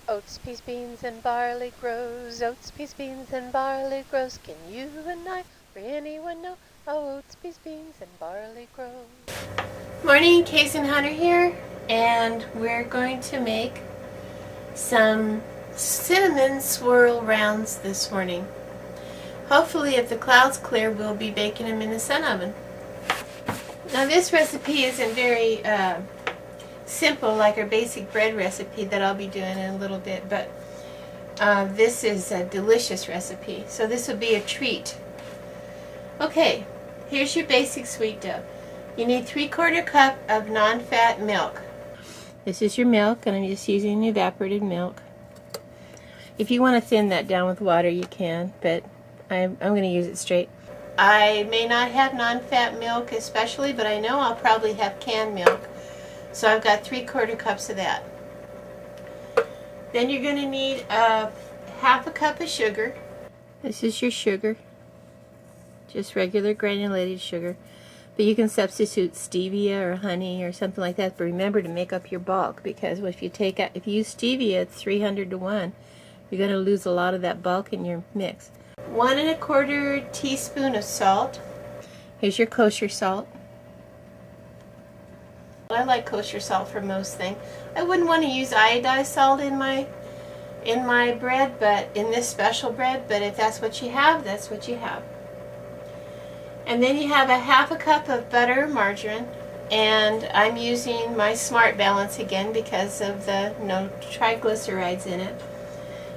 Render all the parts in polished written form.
Oats, peas, beans, and barley grows. Oats, peas, beans, and barley grows. Can you and I or anyone know how oats, peas, beans, and barley grows? Morning, Kasin Hunter here, and we're going to make some cinnamon swirl rounds this morning. Hopefully, if the clouds clear, we'll be baking them in the sun oven. Now, this recipe isn't very simple like our basic bread recipe that I'll be doing in a little bit, but this is a delicious recipe, so this will be a treat. Okay, here's your basic sweet dough. You need 3/4 cup of non-fat milk. This is your milk, and I'm just using evaporated milk. If you want to thin that down with water, you can, but I'm going to use it straight. I may not have non-fat milk especially, but I know I'll probably have canned milk. So I've got 3/4 cups of that. Then you're going to need 1/2 cup of sugar. This is your sugar. Just regular granulated sugar. But you can substitute stevia or honey or something like that. But remember to make up your bulk, because if you use stevia, it's 300 to 1. You're going to lose a lot of that bulk in your mix. 1 1/4 teaspoon of salt. Here's your kosher salt. I like kosher salt for most things. I wouldn't want to use iodized salt in my bread, but in this special bread, but if that's what you have, that's what you have. And then you have 1/2 cup of butter or margarine, and I'm using my Smart Balance again because of the no triglycerides in it.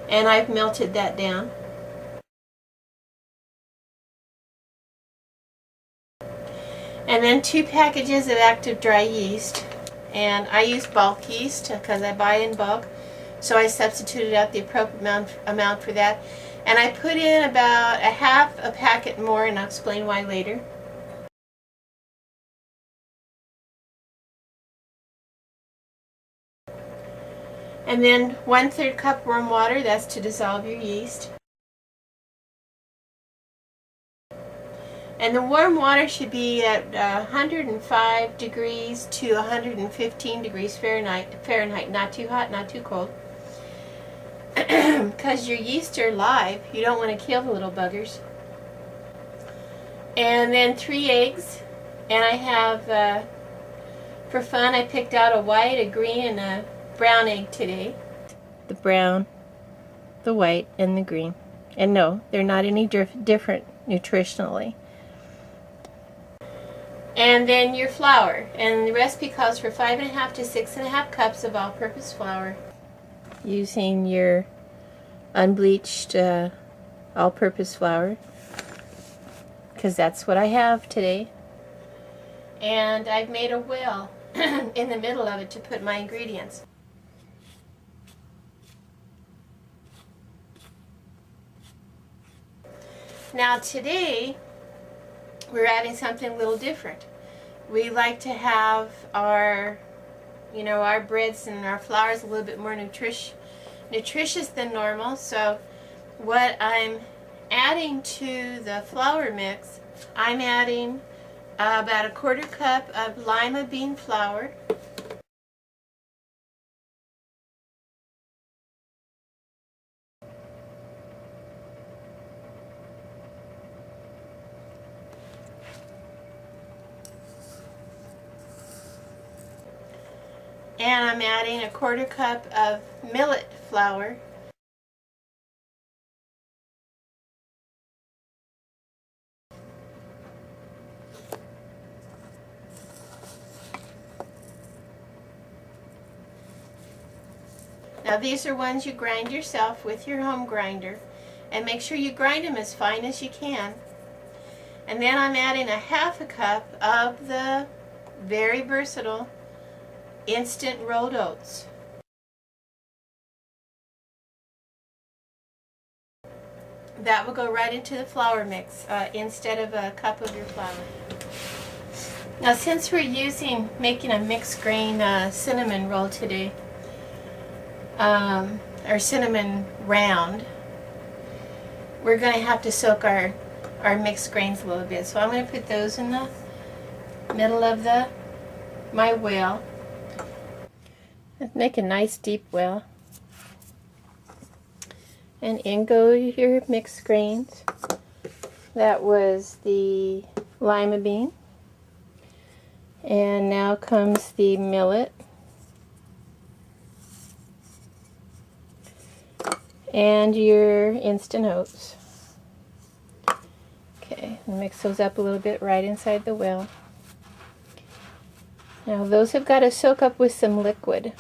And I've melted that down. And then 2 packages of active dry yeast, and I use bulk yeast because I buy in bulk, so I substituted out the appropriate amount for that. And I put in about 1/2 packet more, and I'll explain why later. And then 1/3 cup warm water, that's to dissolve your yeast. And the warm water should be at 105 degrees to 115 degrees Fahrenheit, not too hot, not too cold. Because your yeast are live, you don't want to kill the little buggers. And then 3 eggs, and I have, for fun, I picked out a white, a green, and a brown egg today. The brown, the white, and the green. And no, they're not any different nutritionally. And then your flour, and the recipe calls for 5½ to 6½ cups of all-purpose flour. Using your unbleached all-purpose flour, because that's what I have today. And I've made a well in the middle of it to put my ingredients. Now today, we're adding something a little different. We like to have our breads and our flours a little bit more nutritious than normal. So what I'm adding to the flour mix, I'm adding about 1/4 cup of lima bean flour. And I'm adding 1/4 cup of millet flour. Now these are ones you grind yourself with your home grinder, and make sure you grind them as fine as you can. And then I'm adding 1/2 cup of the very versatile instant rolled oats. That will go right into the flour mix instead of a cup of your flour. Now since we're making a mixed grain cinnamon roll today, or cinnamon round, we're going to have to soak our mixed grains a little bit. So I'm going to put those in the middle of my well. Make a nice deep well. And in go your mixed grains. That was the lima bean. And now comes the millet. And your instant oats. Okay, mix those up a little bit right inside the well. Now those have got to soak up with some liquid.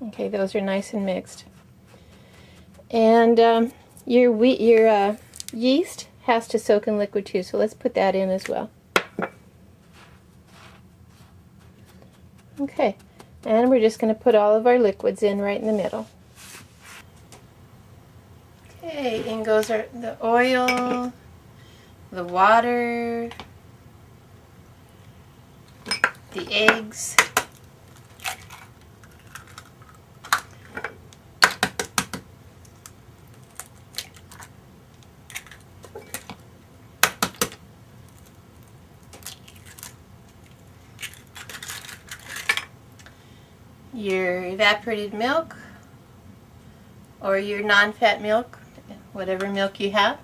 Okay, those are nice and mixed. And your yeast has to soak in liquid too, so let's put that in as well. Okay, and we're just going to put all of our liquids in right in the middle. Okay, in goes the oil, the water, the eggs, your evaporated milk or your non-fat milk, whatever milk you have.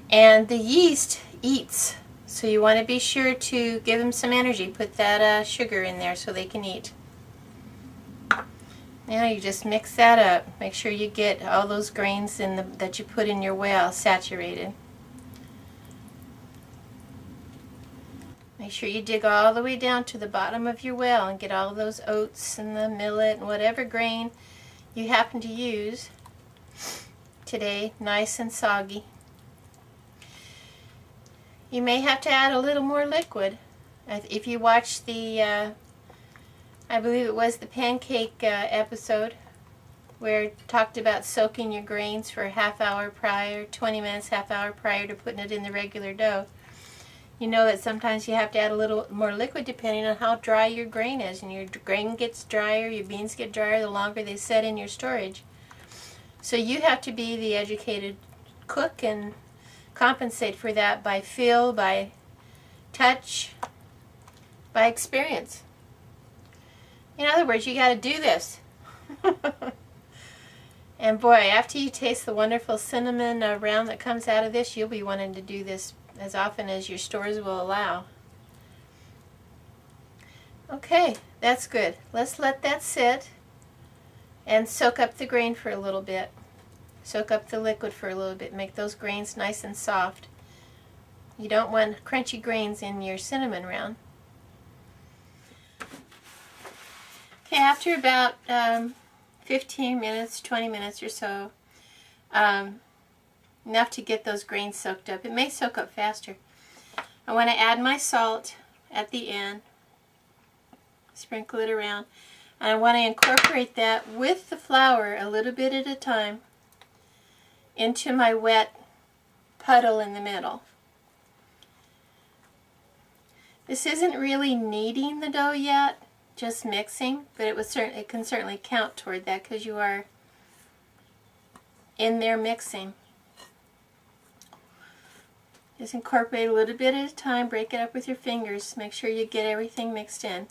And the yeast eats, so you want to be sure to give them some energy. Put that sugar in there so they can eat. Now you just mix that up. Make sure you get all those grains that you put in your well saturated. Make sure you dig all the way down to the bottom of your well and get all of those oats and the millet and whatever grain you happen to use today, nice and soggy. You may have to add a little more liquid. If you watch the, I believe it was the pancake episode, where it talked about soaking your grains for a half hour prior, 20 minutes, half hour prior to putting it in the regular dough. You know that sometimes you have to add a little more liquid depending on how dry your grain is. And your grain gets drier, your beans get drier the longer they set in your storage. So you have to be the educated cook and compensate for that by feel, by touch, by experience. In other words, you got to do this. And boy, after you taste the wonderful cinnamon round that comes out of this, you'll be wanting to do this as often as your stores will allow. Okay, that's good. Let's let that sit and soak up the grain for a little bit. Soak up the liquid for a little bit. Make those grains nice and soft. You don't want crunchy grains in your cinnamon round. Okay, after about 15 minutes, 20 minutes or so, enough to get those grains soaked up. It may soak up faster. I want to add my salt at the end. Sprinkle it around. And I want to incorporate that with the flour a little bit at a time into my wet puddle in the middle. This isn't really kneading the dough yet, just mixing, but it can certainly count toward that because you are in there mixing. Just incorporate a little bit at a time, break it up with your fingers, make sure you get everything mixed in.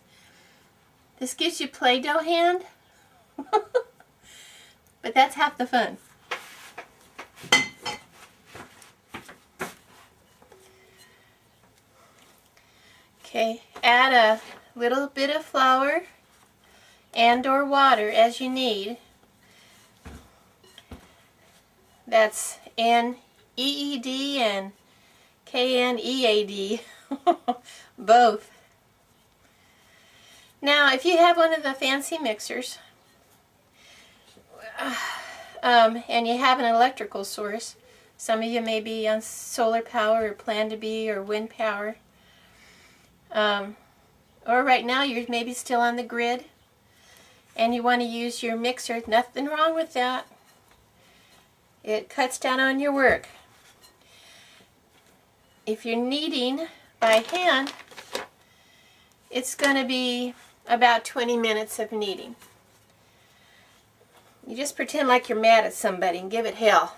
This gives you Play-Doh hand, but that's half the fun. Okay, add a little bit of flour and or water as you need. That's N-E-E-D and K-N-E-A-D, both. Now, if you have one of the fancy mixers and you have an electrical source, some of you may be on solar power or plan to be, or wind power, or right now you're maybe still on the grid and you want to use your mixer. Nothing wrong with that. It cuts down on your work. If you're kneading by hand, it's going to be about 20 minutes of kneading. You just pretend like you're mad at somebody and give it hell.